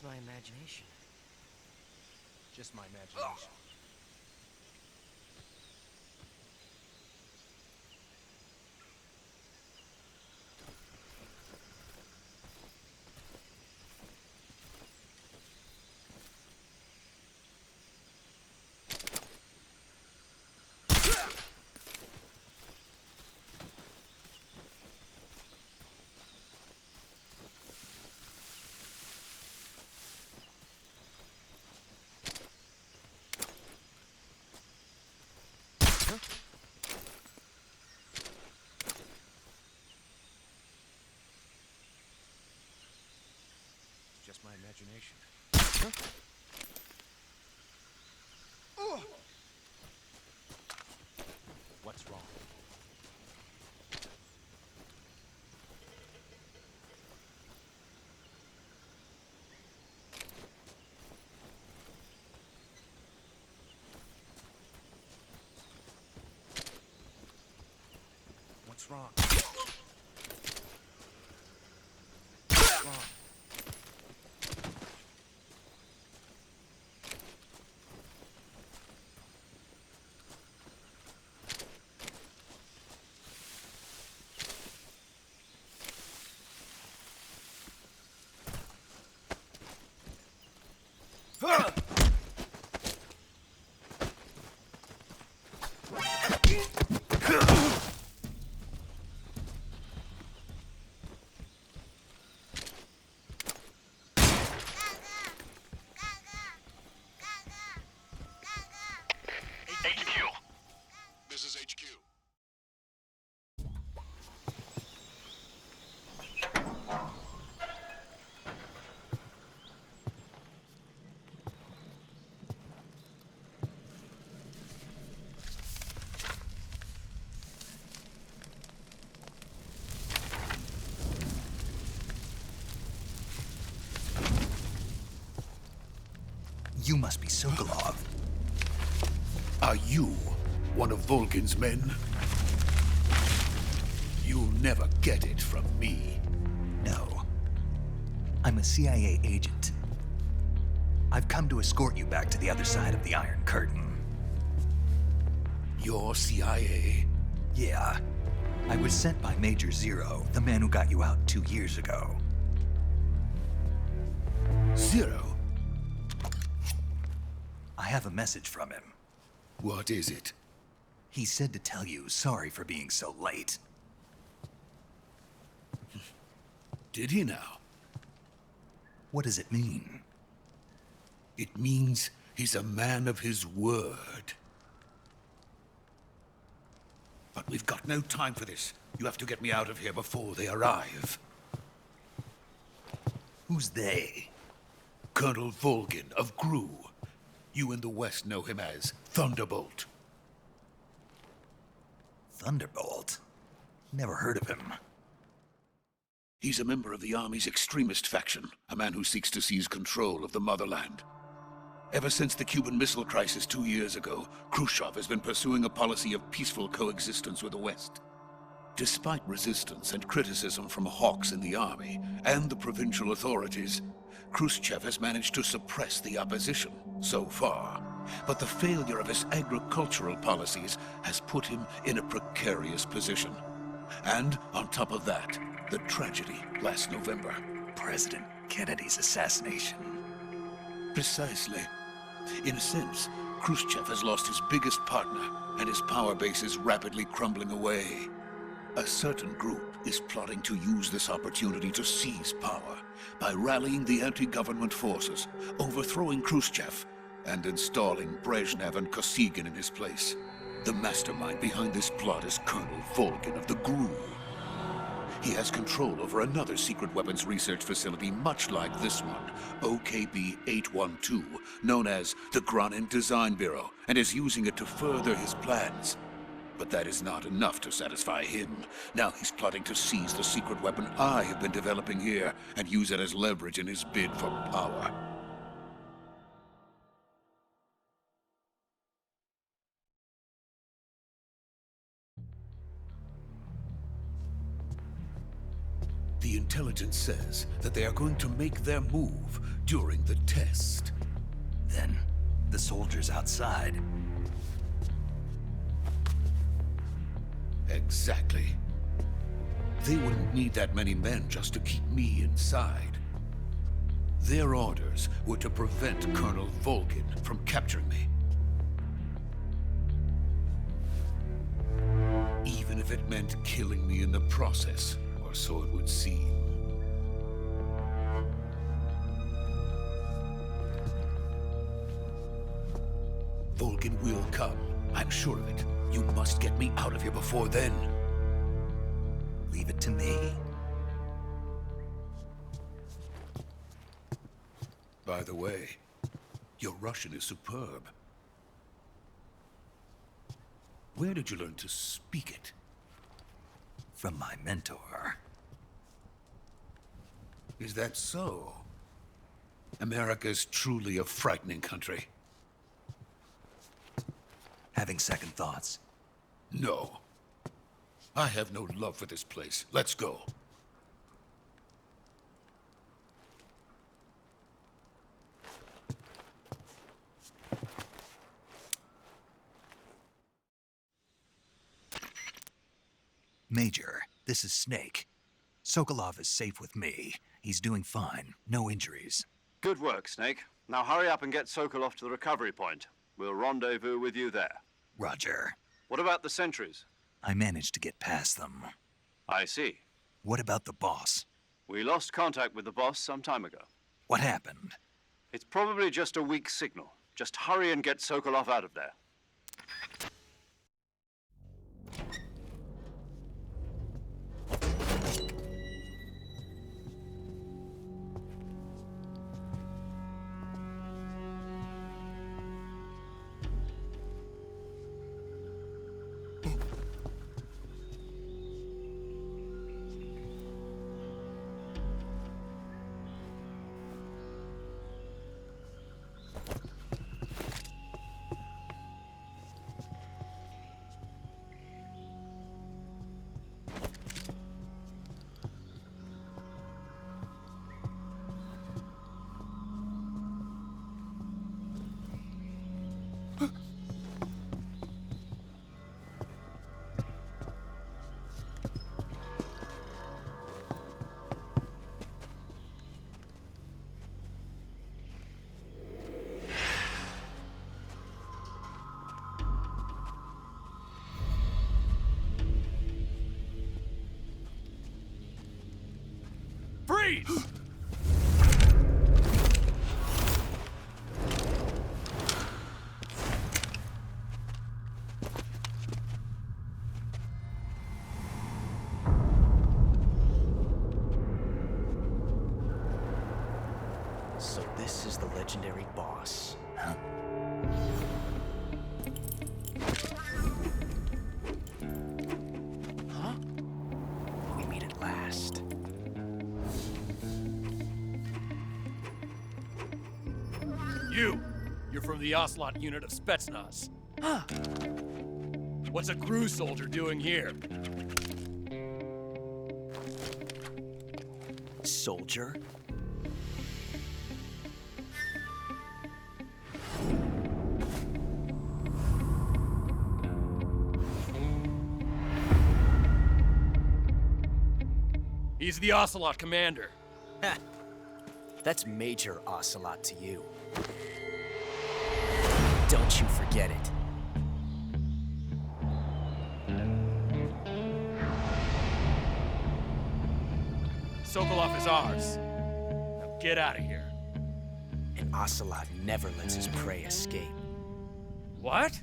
just my imagination. Just my imagination. It's just my imagination. What's wrong? What's wrong? What's wrong? HQ. This is HQ. You must be Sokolov. Are you one of Volgin's men? You'll never get it from me. No. I'm a CIA agent. I've come to escort you back to the other side of the Iron Curtain. You're CIA? Yeah. I was sent by Major Zero, the man who got you out 2 years ago. Zero? I have a message from him. What is it? He said to tell you sorry for being so late. Did he now? What does it mean? It means he's a man of his word. But we've got no time for this. You have to get me out of here before they arrive. Who's they? Colonel Volgin of GRU. You in the West know him as Thunderbolt. Thunderbolt? Never heard of him. He's a member of the Army's extremist faction, a man who seeks to seize control of the motherland. Ever since the Cuban Missile Crisis 2 years ago, Khrushchev has been pursuing a policy of peaceful coexistence with the West. Despite resistance and criticism from hawks in the army and the provincial authorities, Khrushchev has managed to suppress the opposition so far. But the failure of his agricultural policies has put him in a precarious position. And on top of that, the tragedy last November. President Kennedy's assassination. Precisely. In a sense, Khrushchev has lost his biggest partner, and his power base is rapidly crumbling away. A certain group is plotting to use this opportunity to seize power by rallying the anti-government forces, overthrowing Khrushchev, and installing Brezhnev and Kosygin in his place. The mastermind behind this plot is Colonel Volgin of the GRU. He has control over another secret weapons research facility much like this one, OKB-812, known as the Granin Design Bureau, and is using it to further his plans. But that is not enough to satisfy him. Now he's plotting to seize the secret weapon I have been developing here and use it as leverage in his bid for power. The intelligence says that they are going to make their move during the test. Then, the soldiers outside. Exactly. They wouldn't need that many men just to keep me inside. Their orders were to prevent Colonel Volgin from capturing me. Even if it meant killing me in the process, or so it would seem. Volgin will come. I'm sure of it. You must get me out of here before then. Leave it to me. By the way, your Russian is superb. Where did you learn to speak it? From my mentor. Is that so? America's truly a frightening country. Having second thoughts. No. I have no love for this place. Let's go. Major, this is Snake. Sokolov is safe with me. He's doing fine. No injuries. Good work, Snake. Now hurry up and get Sokolov to the recovery point. We'll rendezvous with you there. Roger. What about the sentries? I managed to get past them. I see. What about the boss? We lost contact with the boss some time ago. What happened? It's probably just a weak signal. Just hurry and get Sokolov out of there. Freeze! So this is the legendary boss. Huh? Huh? We meet at last. You're from the Ocelot unit of Spetsnaz. Huh. What's a crew soldier doing here? Soldier? He's the Ocelot commander. Ha! That's Major Ocelot to you. Don't you forget it. Sokolov is ours. Now get out of here. And Ocelot never lets his prey escape. What?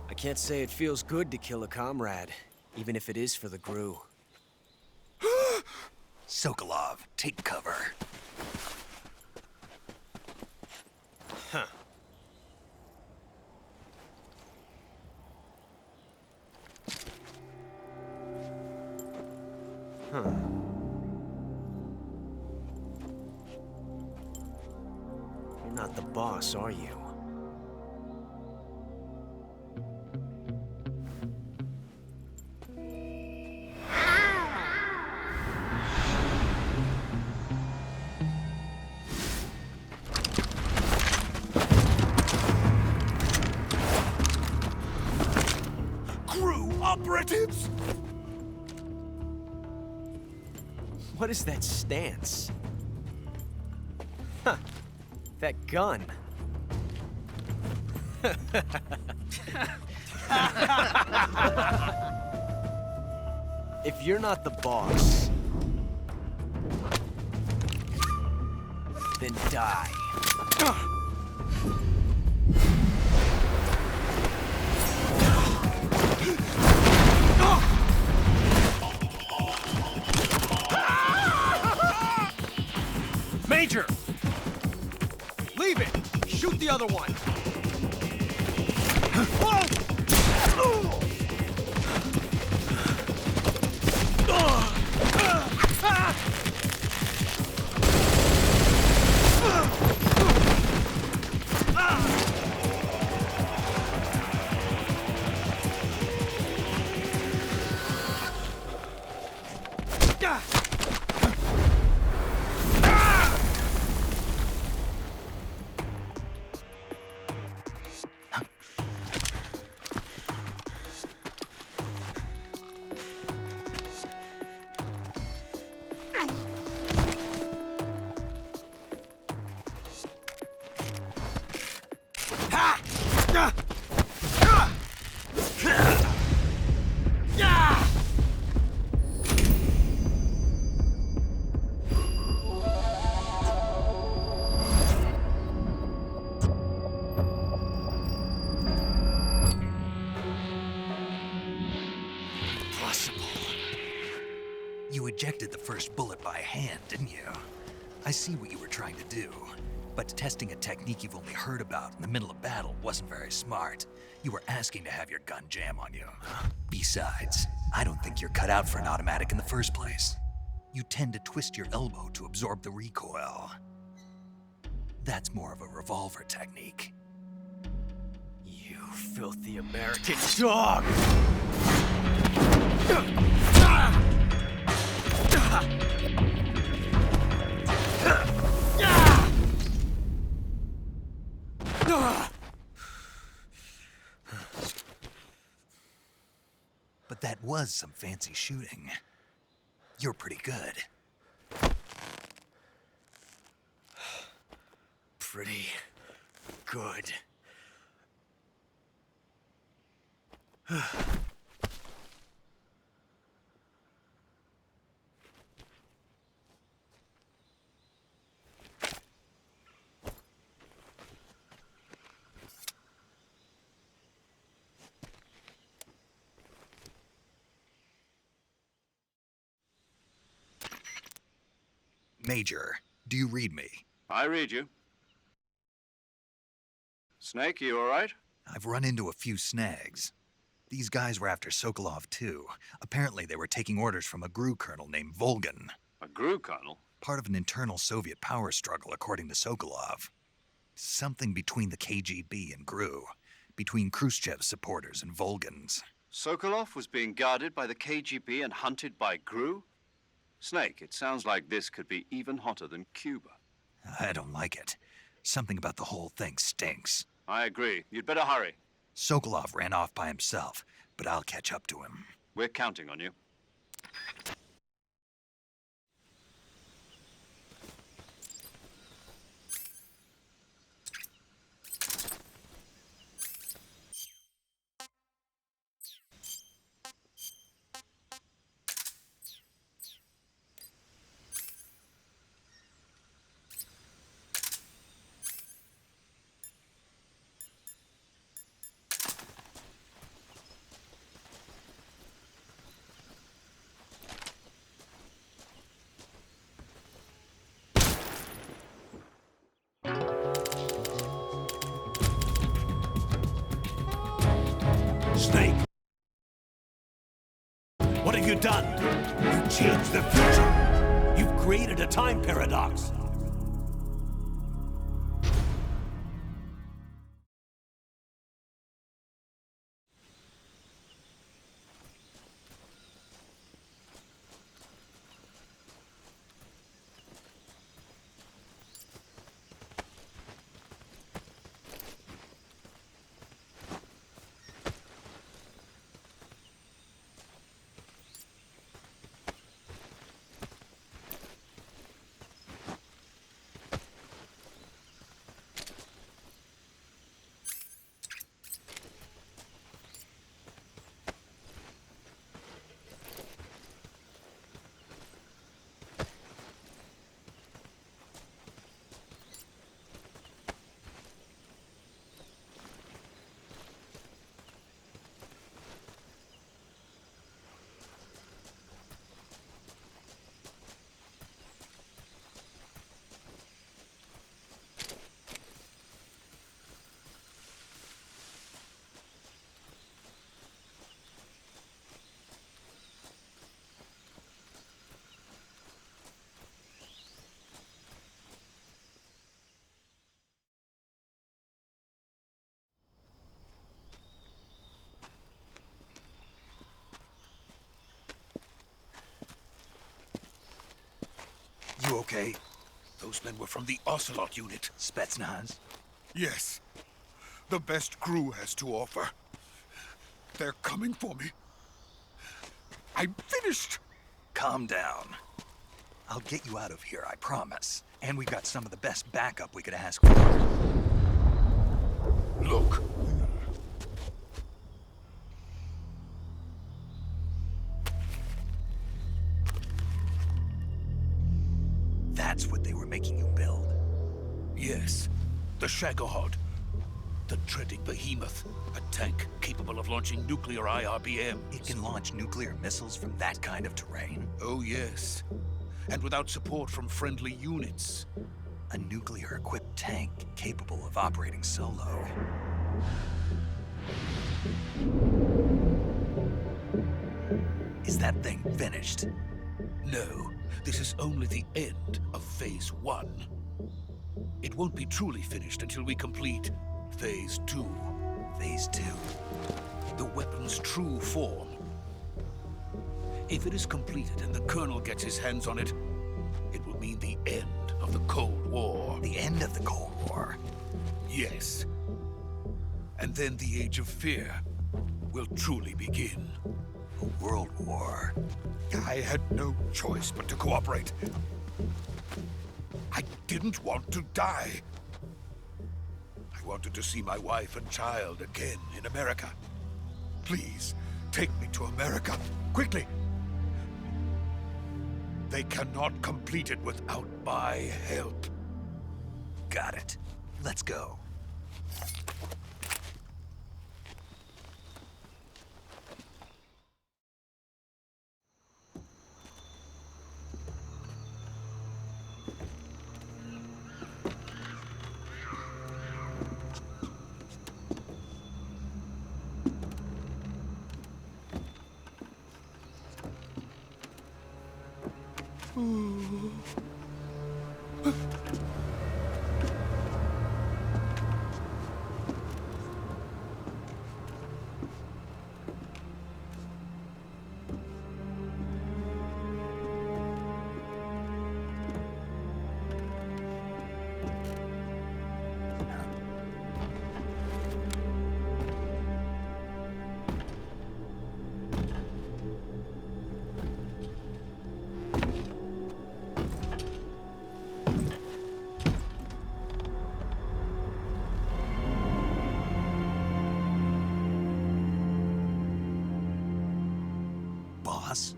I can't say it feels good to kill a comrade, even if it is for the GRU. Sokolov, take cover. Huh. Huh. You're not the boss, are you? GRU operatives! What is that stance? Huh. That gun. If you're not the boss, then die. Major! Leave it! Shoot the other one! You ejected the first bullet by hand, didn't you? I see what you were trying to do. But testing a technique you've only heard about in the middle of battle wasn't very smart. You were asking to have your gun jam on you. Besides, I don't think you're cut out for an automatic in the first place. You tend to twist your elbow to absorb the recoil. That's more of a revolver technique. You filthy American dog! But that was some fancy shooting. You're pretty good. Pretty good. Major, do you read me? I read you. Snake, you all right? I've run into a few snags. These guys were after Sokolov too. Apparently they were taking orders from a GRU colonel named Volgan. A GRU colonel? Part of an internal Soviet power struggle, according to Sokolov. Something between the KGB and GRU. Between Khrushchev's supporters and Volgan's. Sokolov was being guarded by the KGB and hunted by GRU? Snake, it sounds like this could be even hotter than Cuba. I don't like it. Something about the whole thing stinks. I agree. You'd better hurry. Sokolov ran off by himself, but I'll catch up to him. We're counting on you. What have you done? You changed the future. You've created a time paradox. You okay? Those men were from the Ocelot unit. Spetsnaz? Yes. The best crew has to offer. They're coming for me. I'm finished. Calm down. I'll get you out of here, I promise. And we've got some of the best backup we could ask for. Look. That's what they were making you build? Yes. The Shagohod. The treading behemoth. A tank capable of launching nuclear IRBMs. It can launch nuclear missiles from that kind of terrain? Oh, yes. And without support from friendly units. A nuclear-equipped tank capable of operating solo. Is that thing finished? No, this is only the end of Phase 1. It won't be truly finished until we complete Phase 2. Phase 2? The weapon's true form. If it is completed and the Colonel gets his hands on it, it will mean the end of the Cold War. The end of the Cold War? Yes. And then the Age of Fear will truly begin. A world war? I had no choice but to cooperate. I didn't want to die. I wanted to see my wife and child again in America. Please, take me to America, quickly. They cannot complete it without my help. Got it. Let's go. Boss?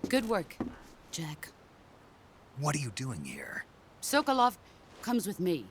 Good work, Jack. What are you doing here? Sokolov comes with me.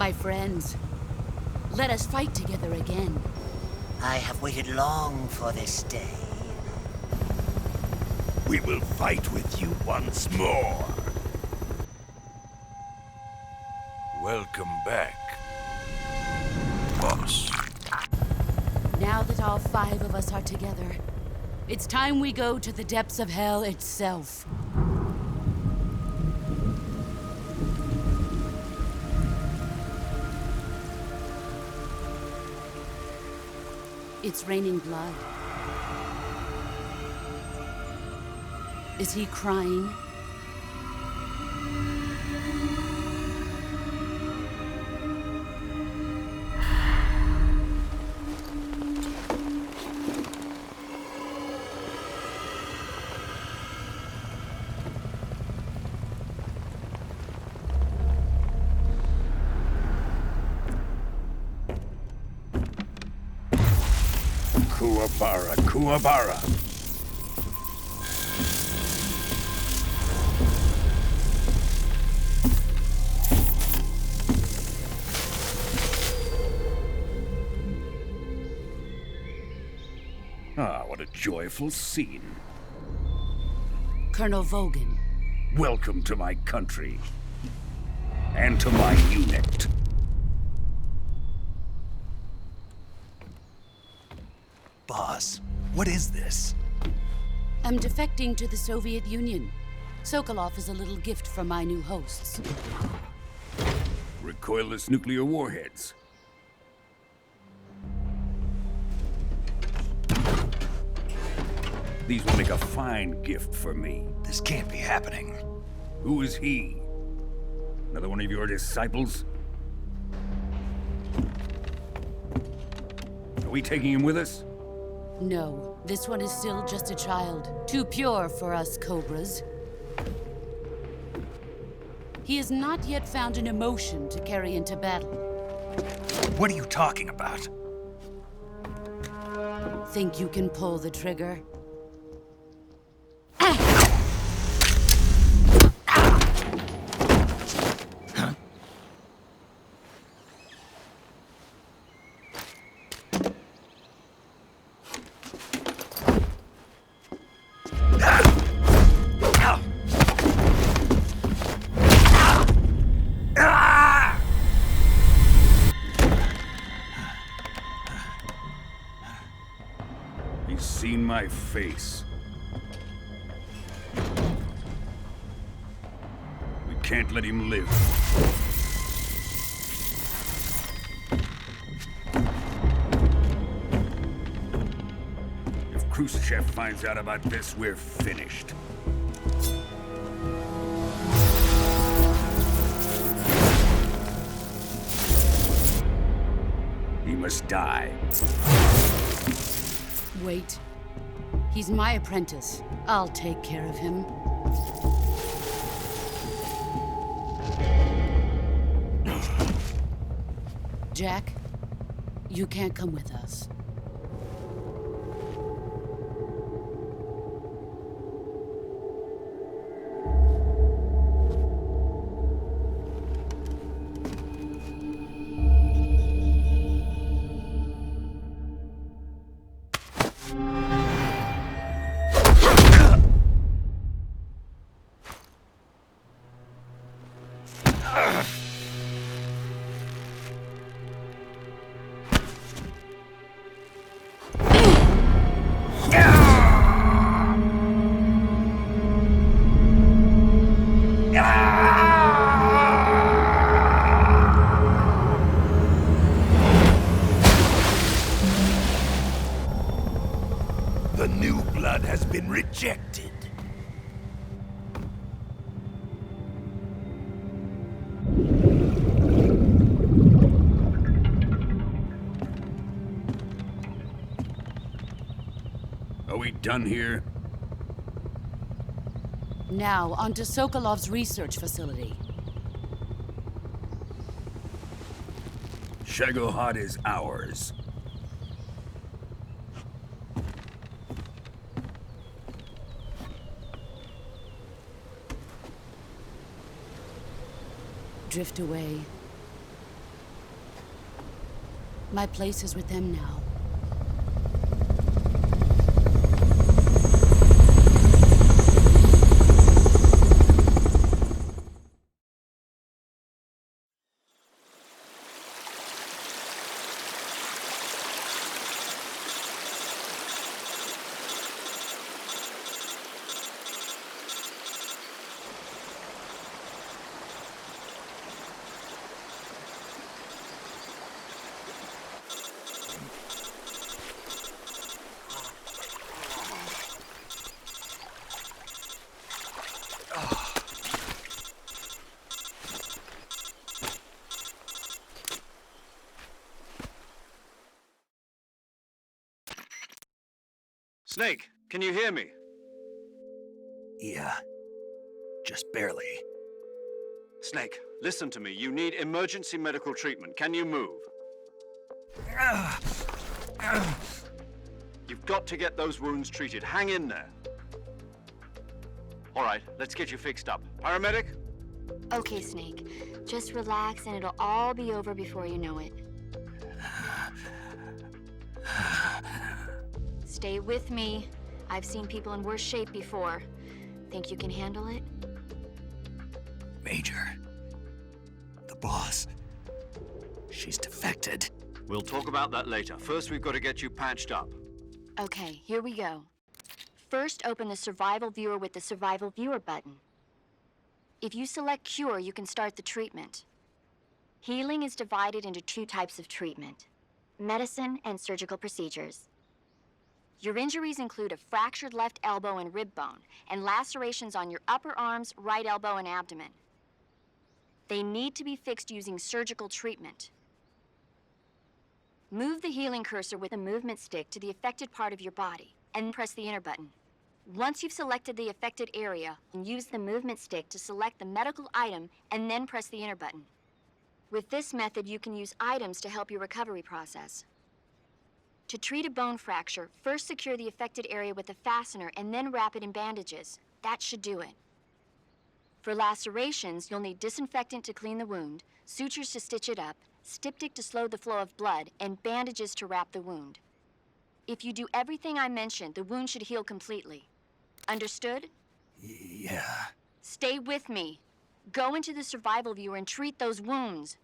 My friends, let us fight together again. I have waited long for this day. We will fight with you once more. Welcome back, boss. Now that all 5 of us are together, it's time we go to the depths of hell itself. It's raining blood. Is he crying? Kuwabara, Kuwabara. Ah, what a joyful scene. Colonel Vogan. Welcome to my country. And to my unit. Boss, what is this? I'm defecting to the Soviet Union. Sokolov is a little gift from my new hosts. Recoilless nuclear warheads. These will make a fine gift for me. This can't be happening. Who is he? Another one of your disciples? Are we taking him with us? No, this one is still just a child. Too pure for us Cobras. He has not yet found an emotion to carry into battle. What are you talking about? Think you can pull the trigger? He's seen my face. We can't let him live. If Khrushchev finds out about this, we're finished. He must die. Wait. He's my apprentice. I'll take care of him. Jack, you can't come with us. The new blood has been rejected. Are we done here? Now, onto Sokolov's research facility. Shagohod is ours. Drift away. My place is with them now. Snake, can you hear me? Yeah, just barely. Snake, listen to me. You need emergency medical treatment. Can you move? You've got to get those wounds treated. Hang in there. All right, let's get you fixed up. Paramedic? Okay, Snake. Just relax and it'll all be over before you know it. Stay with me. I've seen people in worse shape before. Think you can handle it? Major, the boss, she's defected. We'll talk about that later. First, we've got to get you patched up. Okay, here we go. First, open the Survival Viewer with the Survival Viewer button. If you select Cure, you can start the treatment. Healing is divided into 2 types of treatment: medicine and surgical procedures. Your injuries include a fractured left elbow and rib bone, and lacerations on your upper arms, right elbow, and abdomen. They need to be fixed using surgical treatment. Move the healing cursor with a movement stick to the affected part of your body, and press the enter button. Once you've selected the affected area, use the movement stick to select the medical item, and then press the enter button. With this method, you can use items to help your recovery process. To treat a bone fracture, first secure the affected area with a fastener and then wrap it in bandages. That should do it. For lacerations, you'll need disinfectant to clean the wound, sutures to stitch it up, styptic to slow the flow of blood, and bandages to wrap the wound. If you do everything I mentioned, the wound should heal completely. Understood? Yeah. Stay with me. Go into the Survival Viewer and treat those wounds.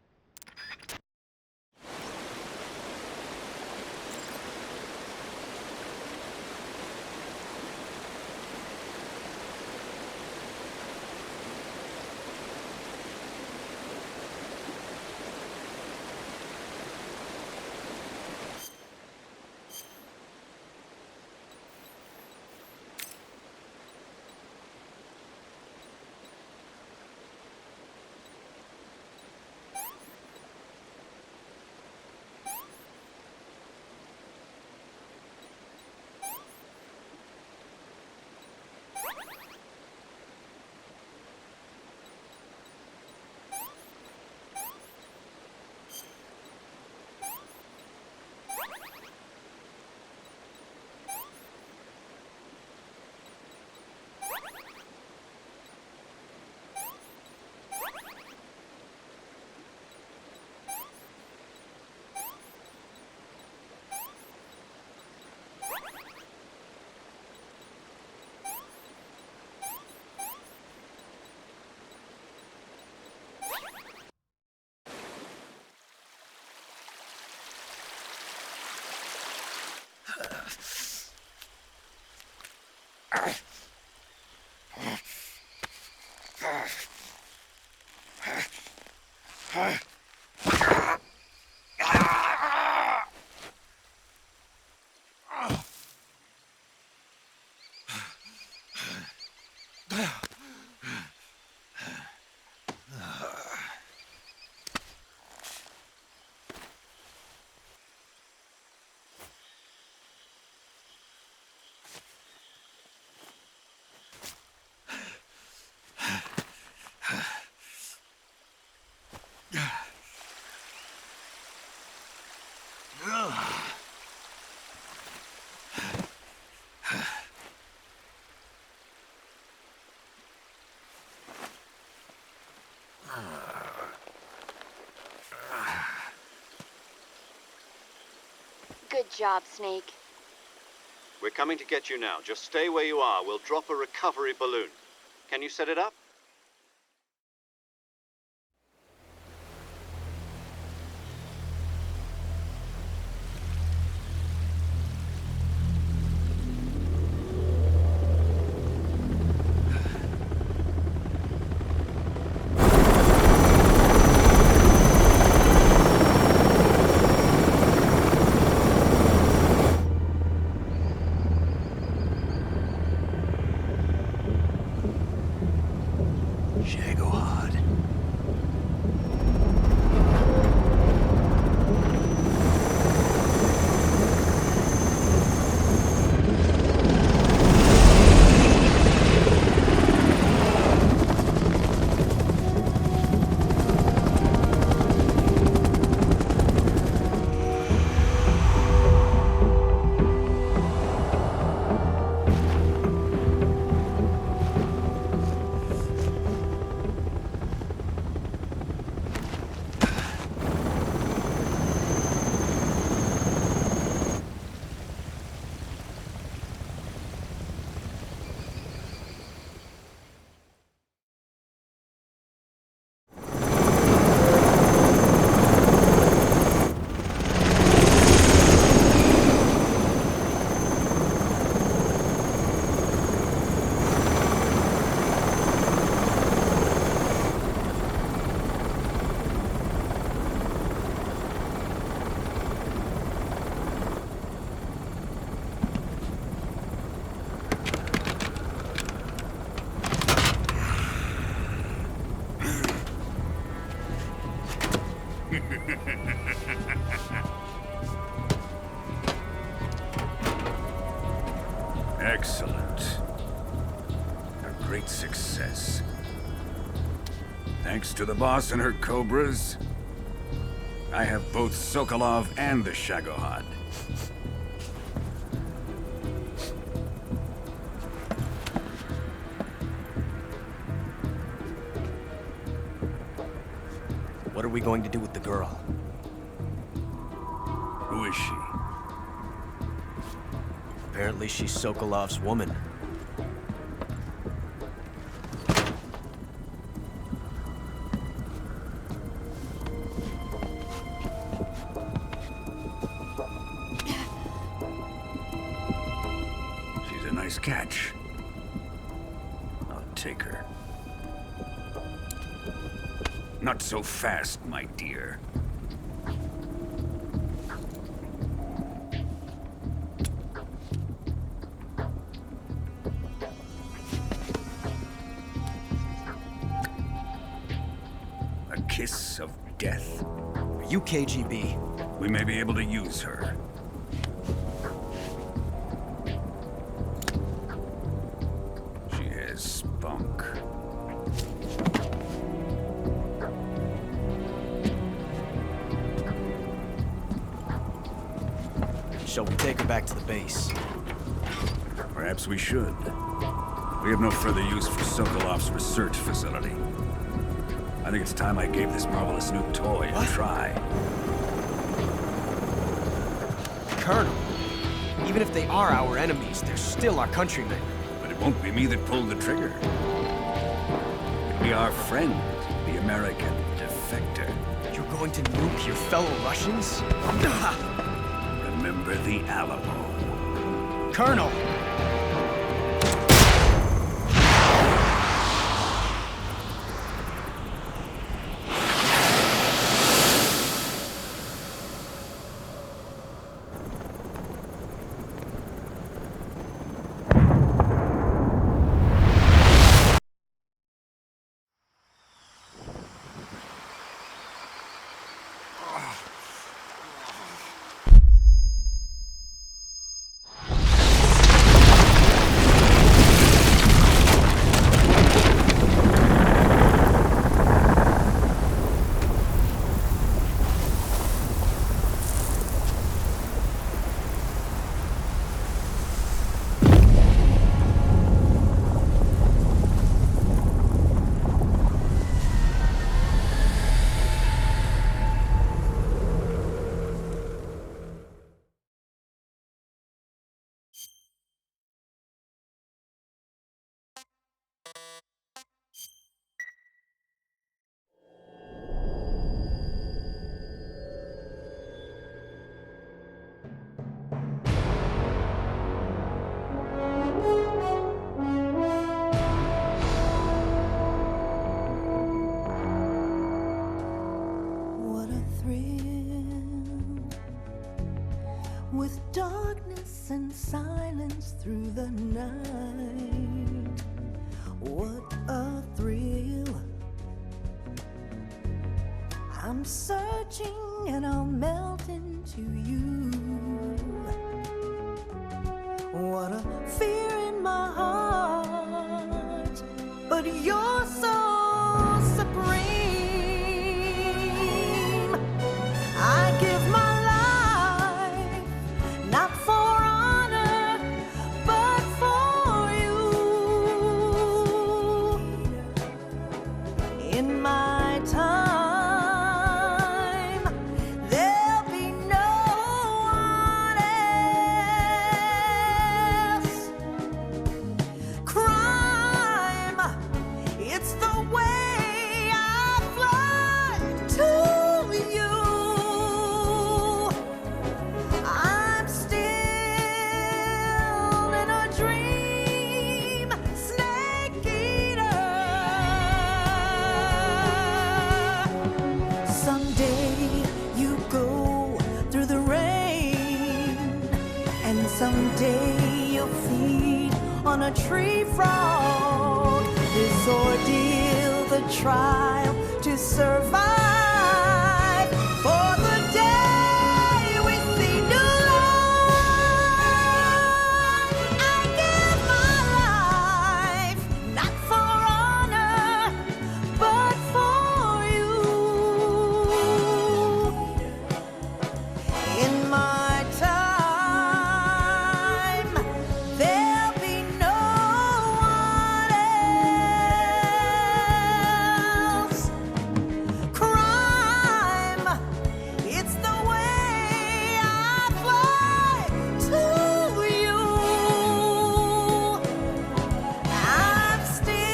Yeah. Good job, Snake. We're coming to get you now. Just stay where you are. We'll drop a recovery balloon. Can you set it up? Shagohod. Excellent. A great success. Thanks to the boss and her cobras, I have both Sokolov and the Shagohod. What are we going to do with the girl? Who is she? Apparently she's Sokolov's woman. She's a nice catch. I'll take her. Not so fast, my dear. A kiss of death. Are you KGB? We may be able to use her. She has spunk. Shall we take her back to the base? Perhaps we should. We have no further use for Sokolov's research facility. I think it's time I gave this marvelous new toy a try. Colonel, even if they are our enemies, they're still our countrymen. But it won't be me that pulled the trigger. It'll be our friend, the American defector. You're going to nuke your fellow Russians? Remember the Alamo. Colonel! I'm searching and I'll melt into you. What a fear in my heart, but you're so supreme. I give my life, not for honor, but for you. In my time, there'll be no one else. Crime, it's the way I fly to you. I'm still in a dream, snake eater. Someday you go through the rain, and someday you'll feed on a tree frog. This ordeal, the trial to survive, for the day we see new light. I give my life, not for honor, but for you. In my time, there'll be no one else. Crime, it's the way I fly to you. I'm still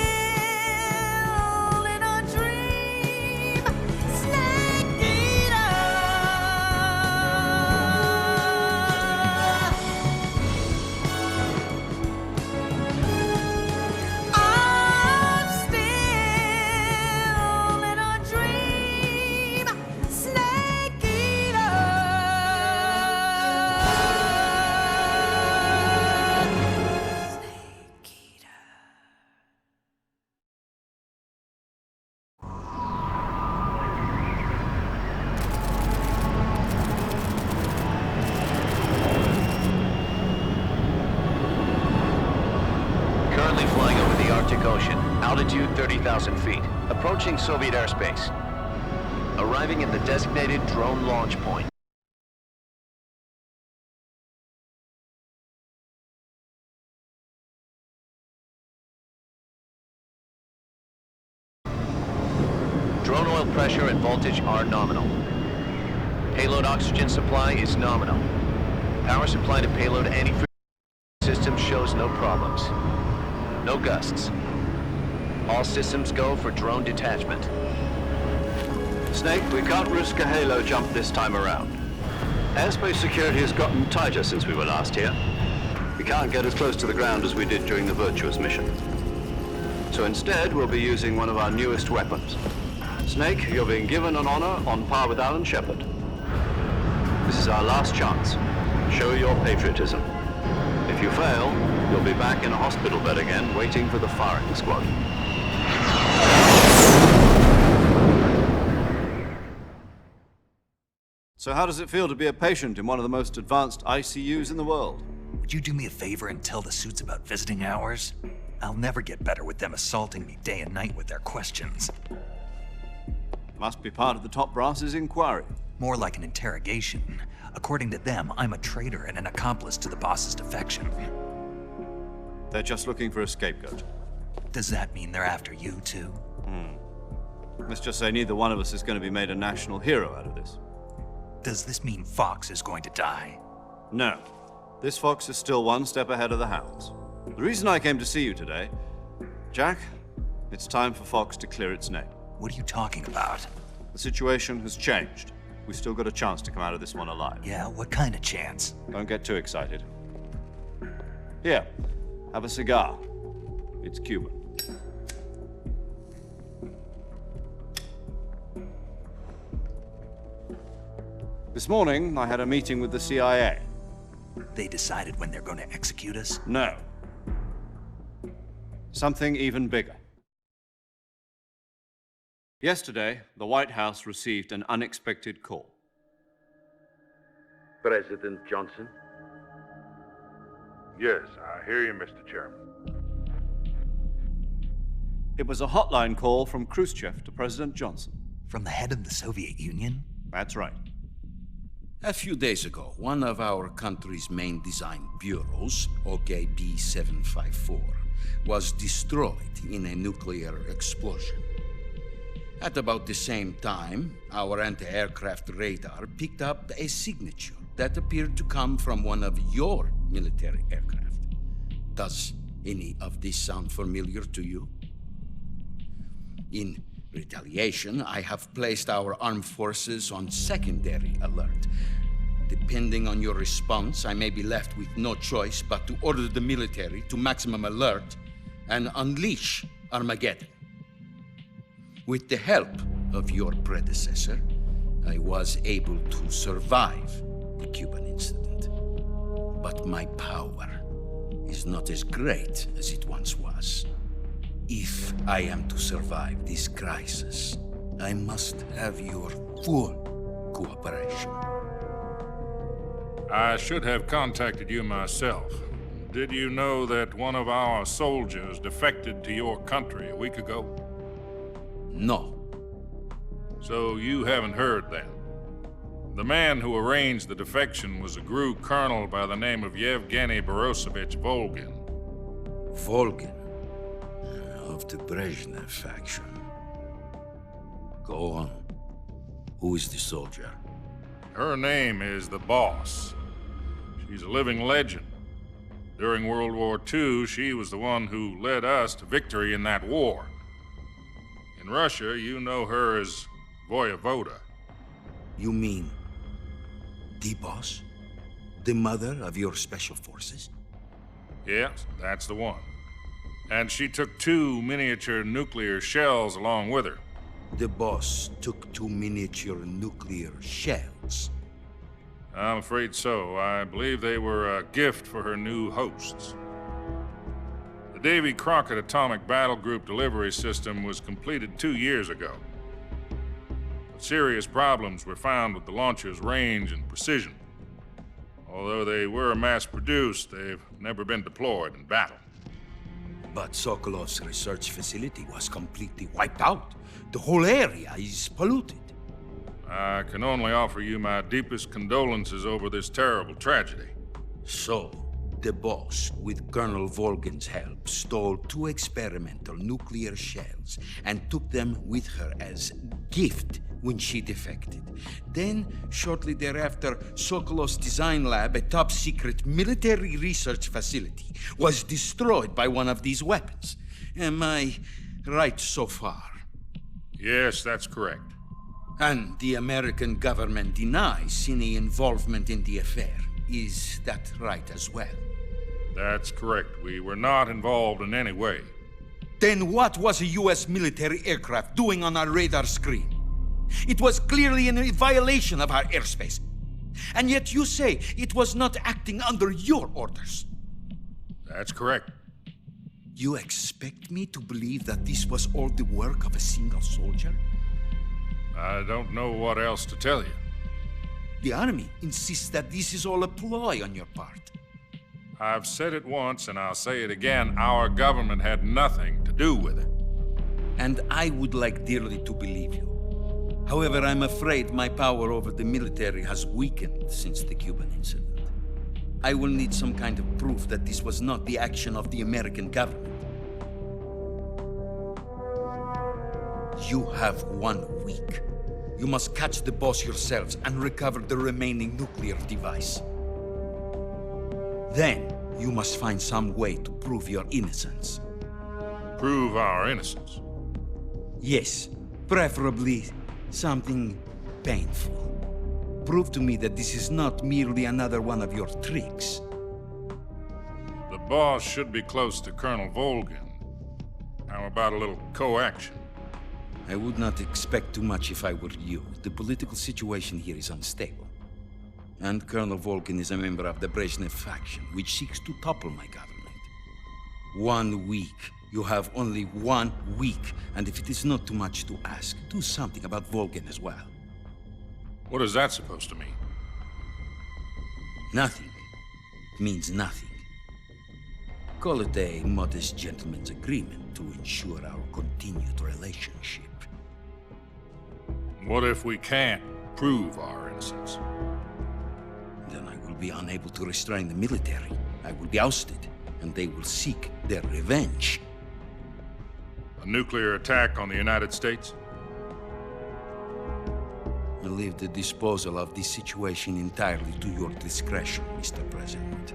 in a dream, snake eater. I'm still in a dream, snake eater. Snake eater. Currently flying over the Arctic Ocean, altitude 30,000 feet, approaching Soviet airspace. Arriving at the designated drone launch point. Drone oil pressure and voltage are nominal. Payload oxygen supply is nominal. Power supply to payload anti-freeze system shows no problems. No gusts. All systems go for drone detachment. Snake, we can't risk a halo jump this time around. Airspace security has gotten tighter since we were last here. We can't get as close to the ground as we did during the Virtuous mission. So instead, we'll be using one of our newest weapons. Snake, you're being given an honor on par with Alan Shepard. This is our last chance. Show your patriotism. If you fail, you'll be back in a hospital bed again, waiting for the firing squad. So how does it feel to be a patient in one of the most advanced ICUs in the world? Would you do me a favor and tell the suits about visiting hours? I'll never get better with them assaulting me day and night with their questions. Must be part of the top brass's inquiry. More like an interrogation. According to them, I'm a traitor and an accomplice to the boss's defection. They're just looking for a scapegoat. Does that mean they're after you, too? Let's just say neither one of us is going to be made a national hero out of this. Does this mean Fox is going to die? No. This fox is still one step ahead of the hounds. The reason I came to see you today, Jack, it's time for Fox to clear its name. What are you talking about? The situation has changed. We've still got a chance to come out of this one alive. Yeah, what kind of chance? Don't get too excited. Here, have a cigar. It's Cuban. This morning, I had a meeting with the CIA. They decided when they're going to execute us? No. Something even bigger. Yesterday, the White House received an unexpected call. President Johnson? Yes, I hear you, Mr. Chairman. It was a hotline call from Khrushchev to President Johnson. From the head of the Soviet Union? That's right. A few days ago, one of our country's main design bureaus, OKB 754, was destroyed in a nuclear explosion. At about the same time, our anti-aircraft radar picked up a signature that appeared to come from one of your military aircraft. Does any of this sound familiar to you? In retaliation, I have placed our armed forces on secondary alert. Depending on your response, I may be left with no choice but to order the military to maximum alert and unleash Armageddon. With the help of your predecessor, I was able to survive the Cuban incident. But my power is not as great as it once was. If I am to survive this crisis, I must have your full cooperation. I should have contacted you myself. Did you know that one of our soldiers defected to your country a week ago? No. So you haven't heard then. The man who arranged the defection was a GRU colonel by the name of Yevgeny Borosovich Volgin. Volgin? Of the Brezhnev faction. Go on. Who is the soldier? Her name is the Boss. She's a living legend. During World War II, she was the one who led us to victory in that war. In Russia, you know her as Voyevoda. You mean the Boss? The mother of your special forces? Yes, that's the one. And she took 2 miniature nuclear shells along with her. The Boss took 2 miniature nuclear shells? I'm afraid so. I believe they were a gift for her new hosts. The Davy Crockett Atomic Battle Group delivery system was completed 2 years ago. But serious problems were found with the launcher's range and precision. Although they were mass-produced, they've never been deployed in battle. But Sokolov's research facility was completely wiped out. The whole area is polluted. I can only offer you my deepest condolences over this terrible tragedy. So, the Boss, with Colonel Volgin's help, stole 2 experimental nuclear shells and took them with her as gift when she defected. Then, shortly thereafter, Sokolov's design lab, a top-secret military research facility, was destroyed by one of these weapons. Am I right so far? Yes, that's correct. And the American government denies any involvement in the affair. Is that right as well? That's correct. We were not involved in any way. Then what was a U.S. military aircraft doing on our radar screen? It was clearly in a violation of our airspace. And yet you say it was not acting under your orders. That's correct. You expect me to believe that this was all the work of a single soldier? I don't know what else to tell you. The army insists that this is all a ploy on your part. I've said it once and I'll say it again. Our government had nothing to do with it. And I would like dearly to believe you. However, I'm afraid my power over the military has weakened since the Cuban incident. I will need some kind of proof that this was not the action of the American government. You have 1 week. You must catch the Boss yourselves and recover the remaining nuclear device. Then, you must find some way to prove your innocence. Prove our innocence? Yes, preferably something painful. Prove to me that this is not merely another one of your tricks. The Boss should be close to Colonel Volgin. How about a little co-action? I would not expect too much if I were you. The political situation here is unstable. And Colonel Volgin is a member of the Brezhnev faction, which seeks to topple my government. 1 week You have only 1 week, and if it is not too much to ask, do something about Volgin as well. What is that supposed to mean? Nothing. It means nothing. Call it a modest gentleman's agreement to ensure our continued relationship. What if we can't prove our innocence? Then I will be unable to restrain the military. I will be ousted, and they will seek their revenge. A nuclear attack on the United States? I leave the disposal of this situation entirely to your discretion, Mr. President.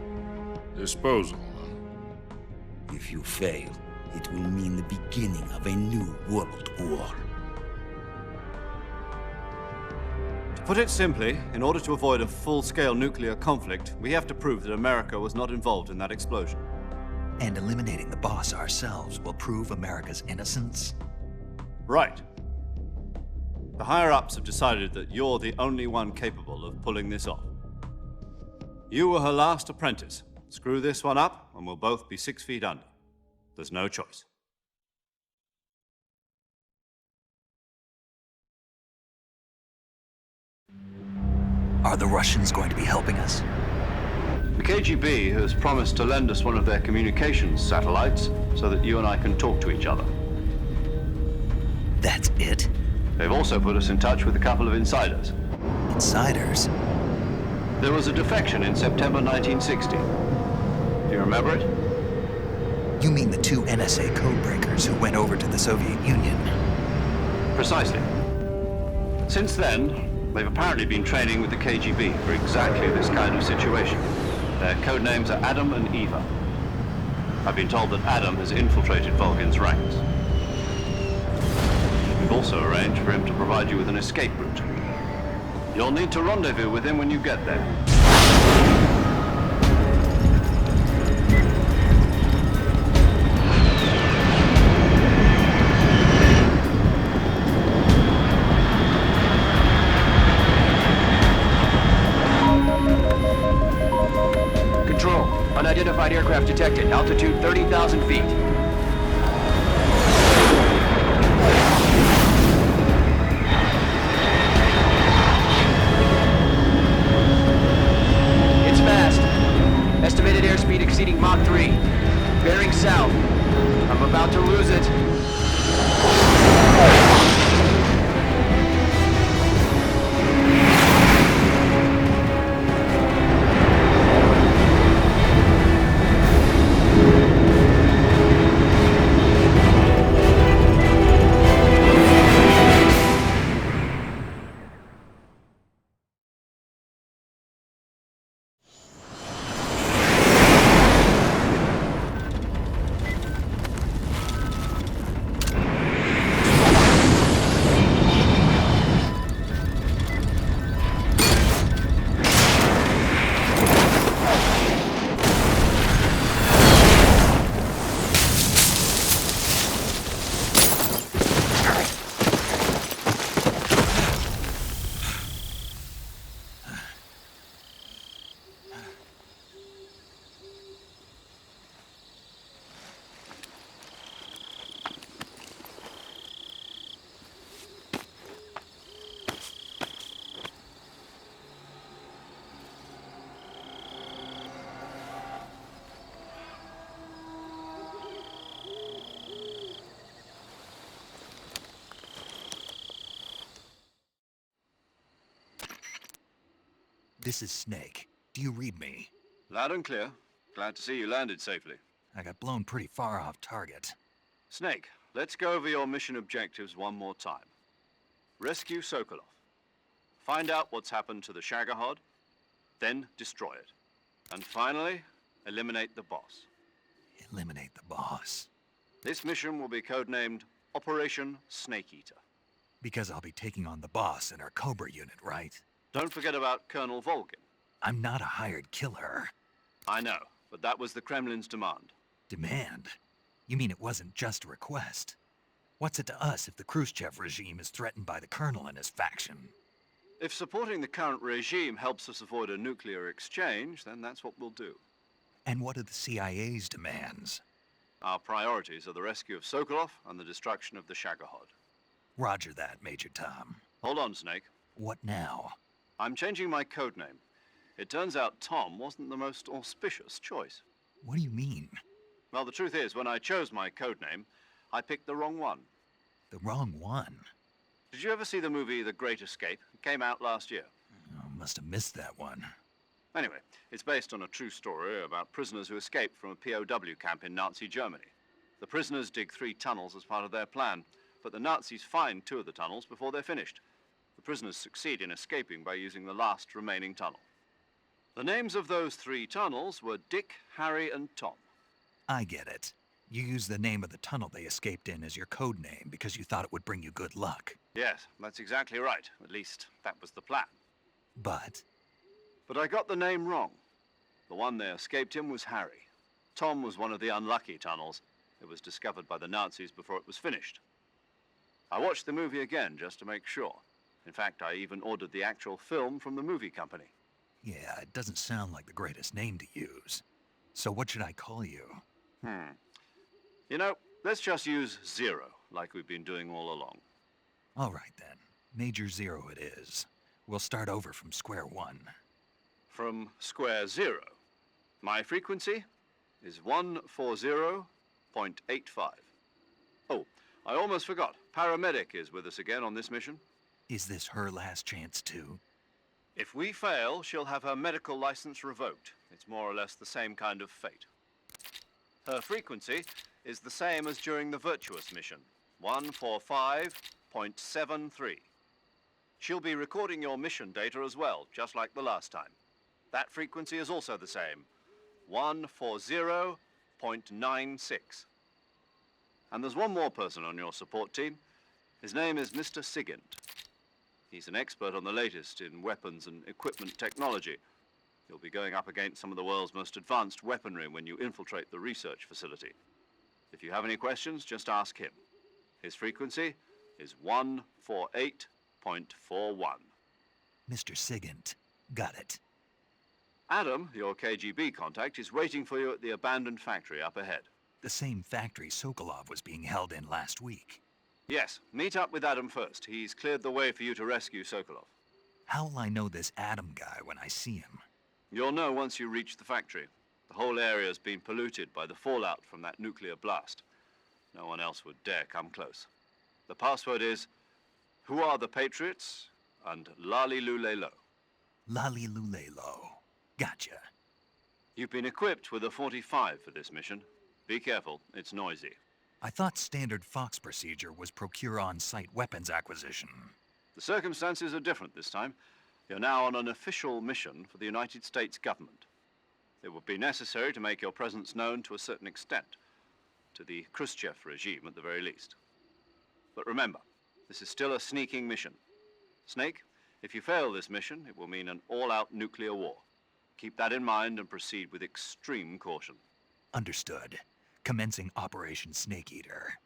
Disposal, huh? If you fail, it will mean the beginning of a new world war. To put it simply, in order to avoid a full-scale nuclear conflict, we have to prove that America was not involved in that explosion. And eliminating the boss ourselves will prove America's innocence? Right. The higher-ups have decided that you're the only one capable of pulling this off. You were her last apprentice. Screw this one up, and we'll both be 6 feet under. There's no choice. Are the Russians going to be helping us? The KGB has promised to lend us one of their communications satellites so that you and I can talk to each other. That's it? They've also put us in touch with a couple of insiders. Insiders? There was a defection in September 1960. Do you remember it? You mean the 2 NSA codebreakers who went over to the Soviet Union? Precisely. Since then, they've apparently been training with the KGB for exactly this kind of situation. Their code names are Adam and Eva. I've been told that Adam has infiltrated Volgin's ranks. We've also arranged for him to provide you with an escape route. You'll need to rendezvous with him when you get there. Control, unidentified aircraft detected. Altitude 30,000 feet. It's fast. Estimated airspeed exceeding Mach 3. Bearing south. I'm about to lose it. This is Snake. Do you read me? Loud and clear. Glad to see you landed safely. I got blown pretty far off target. Snake, let's go over your mission objectives one more time. Rescue Sokolov. Find out what's happened to the Shagohod, then destroy it. And finally, eliminate the boss. Eliminate the boss? This mission will be codenamed Operation Snake Eater. Because I'll be taking on the boss and our Cobra unit, right? Don't forget about Colonel Volgin. I'm not a hired killer. I know, but that was the Kremlin's demand. Demand? You mean it wasn't just a request? What's it to us if the Khrushchev regime is threatened by the Colonel and his faction? If supporting the current regime helps us avoid a nuclear exchange, then that's what we'll do. And what are the CIA's demands? Our priorities are the rescue of Sokolov and the destruction of the Shagohod. Roger that, Major Tom. Hold on, Snake. What now? I'm changing my code name. It turns out Tom wasn't the most auspicious choice. What do you mean? Well, the truth is, when I chose my code name, I picked the wrong one. The wrong one? Did you ever see the movie The Great Escape? It came out last year. Oh, must have missed that one. Anyway, it's based on a true story about prisoners who escaped from a POW camp in Nazi Germany. The prisoners dig 3 tunnels as part of their plan, but the Nazis find 2 of the tunnels before they're finished. The prisoners succeed in escaping by using the last remaining tunnel. The names of those 3 tunnels were Dick, Harry, and Tom. I get it. You used the name of the tunnel they escaped in as your code name because you thought it would bring you good luck. Yes, that's exactly right. At least, that was the plan. But I got the name wrong. The one they escaped in was Harry. Tom was one of the unlucky tunnels. It was discovered by the Nazis before it was finished. I watched the movie again just to make sure. In fact, I even ordered the actual film from the movie company. yeah, it doesn't sound like the greatest name to use. So what should I call you? You know, let's just use Zero, like we've been doing all along. All right then. Major Zero it is. We'll start over from square one. From square 0. My frequency is 140.85. Oh, I almost forgot. Paramedic is with us again on this mission. Is this her last chance too? If we fail, she'll have her medical license revoked. It's more or less the same kind of fate. Her frequency is the same as during the Virtuous mission, 145.73. She'll be recording your mission data as well, just like the last time. That frequency is also the same, 140.96. And there's one more person on your support team. His name is Mr. Sigint. He's an expert on the latest in weapons and equipment technology. You'll be going up against some of the world's most advanced weaponry when you infiltrate the research facility. If you have any questions, just ask him. His frequency is 148.41. Mr. Sigint. Got it. Adam, your KGB contact, is waiting for you at the abandoned factory up ahead. The same factory Sokolov was being held in last week. Yes, meet up with Adam first. He's cleared the way for you to rescue Sokolov. How will I know this Adam guy when I see him? You'll know once you reach the factory. The whole area's been polluted by the fallout from that nuclear blast. No one else would dare come close. The password is, "Who are the Patriots?" and "Lali Lule Lo." Lali Lule Lo. Gotcha. You've been equipped with a 45 for this mission. Be careful, it's noisy. I thought standard Fox procedure was procure on-site weapons acquisition. The circumstances are different this time. You're now on an official mission for the United States government. It would be necessary to make your presence known to a certain extent, to the Khrushchev regime at the very least. But remember, this is still a sneaking mission. Snake, if you fail this mission, it will mean an all-out nuclear war. Keep that in mind and proceed with extreme caution. Understood. Commencing Operation Snake Eater.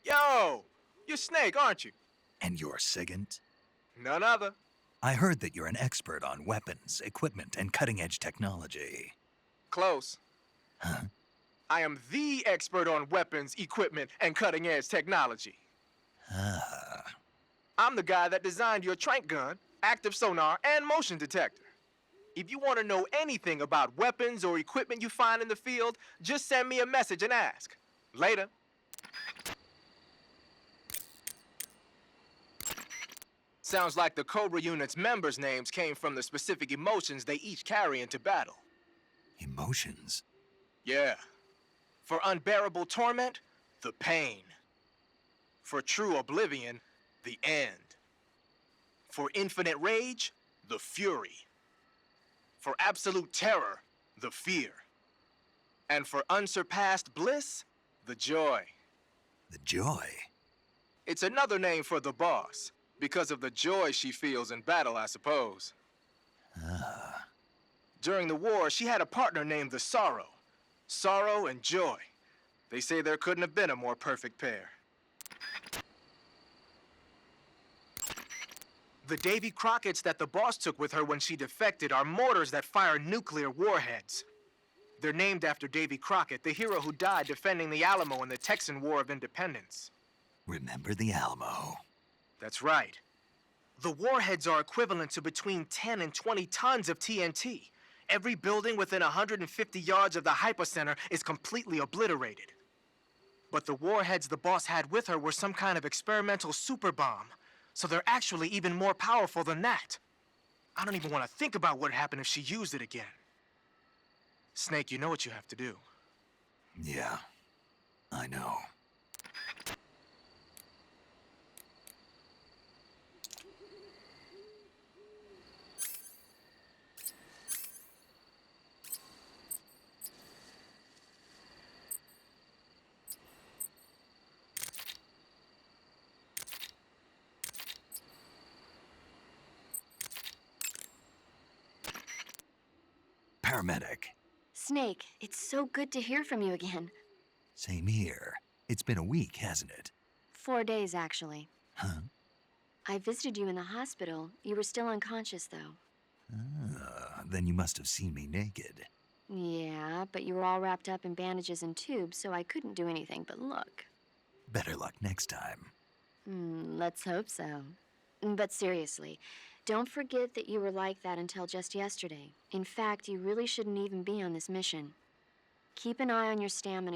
Yo! You're Snake, aren't you? And you're Sigint? None other. I heard that you're an expert on weapons, equipment, and cutting-edge technology. Close. Huh? I am the expert on weapons, equipment, and cutting-edge technology. Ah. I'm the guy that designed your trank gun, active sonar, and motion detector. If you want to know anything about weapons or equipment you find in the field, just send me a message and ask. Later. Sounds like the Cobra unit's members' names came from the specific emotions they each carry into battle. Emotions? Yeah. For unbearable torment, the pain. For true oblivion, the end. For infinite rage, the fury. For absolute terror, the fear. And for unsurpassed bliss, the joy. The joy? It's another name for the boss, because of the joy she feels in battle, I suppose. Ah. During the war, she had a partner named the Sorrow. Sorrow and joy. They say there couldn't have been a more perfect pair. The Davy Crockett's that the boss took with her when she defected are mortars that fire nuclear warheads. They're named after Davy Crockett, the hero who died defending the Alamo in the Texan War of Independence. Remember the Alamo. That's right. The warheads are equivalent to between 10 and 20 tons of TNT. Every building within 150 yards of the hypocenter is completely obliterated. But the warheads the boss had with her were some kind of experimental super bomb, so they're actually even more powerful than that. I don't even want to think about what happened if she used it again. Snake, you know what you have to do. Yeah, I know. Paramedic. Snake, it's so good to hear from you again. Same here. It's been a week, hasn't it? 4 days, actually. Huh? I visited you in the hospital. You were still unconscious, though. Then you must have seen me naked. Yeah, but you were all wrapped up in bandages and tubes, so I couldn't do anything but look. Better luck next time. Let's hope so. But seriously, don't forget that you were like that until just yesterday. In fact, you really shouldn't even be on this mission. Keep an eye on your stamina.